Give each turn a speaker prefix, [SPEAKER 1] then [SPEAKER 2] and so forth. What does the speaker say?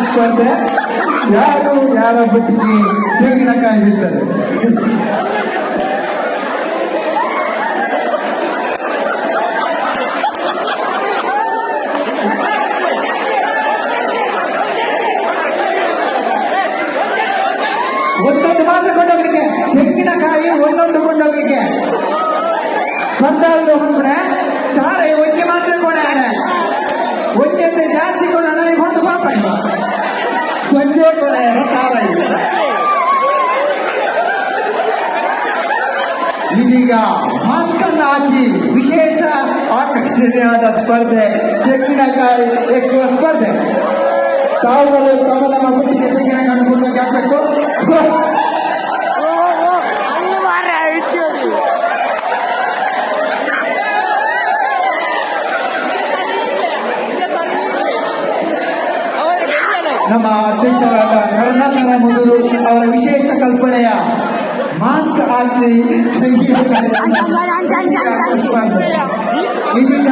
[SPEAKER 1] ಸ್ಪರ್ಧೆ. ಯಾರು ಯಾರ ಬುಟ್ಟಿಗೆ ತೆಂಗಿನಕಾಯಿ ಬಿಡ್ತಾರೆ. ಒಂದೊಂದು ಮಾತ್ರ ಕೊಂಡೋಗ್ಲಿಕ್ಕೆ, ತೆಂಗಿನಕಾಯಿ ಒಂದೊಂದು ಕೊಂಡೋಗ್ಲಿಕ್ಕೆ ಬಂದವರು ಹೊಂದ್ರೆ ತಾಳೆ ಒಂಜಿ ಮಾತ್ರ ಕೊಡಾಡ ಒಂಜೆ ಜಾಸ್ತಿ ಕೊಡೋಣ ಹೊಂದು ಪಾಪ ಒಂಜೆ ಕೊಡ ತಾಳೆ. ಇದೀಗ ಮಾಸ್ಕನ್ನು ಹಾಕಿ ವಿಶೇಷ ಆಕರ್ಷಣೆಯಾದ ಸ್ಪರ್ಧೆ ತೆಂಗಿನಕಾಯಿ ಎಕ್ಕುವ ಸ್ಪರ್ಧೆ. ತಾವುಗಳು ತಮ್ಮ ನಮ್ಮ ಬುಟ್ಟಿಗೆ ತೆಂಗಿನಕಾಯಿ ಕೊಂಡೋಗಿ ಹಾಕಬೇಕು. ನಮ್ಮ ಅಧ್ಯಕ್ಷರಾದ ಕರುಣಾಕರ ಮುದುರು ಅವರ ವಿಶೇಷ ಕಲ್ಪನೆಯ ಮಾಸ್ಕ್ ಹಾಕಿ ಇದೀಗ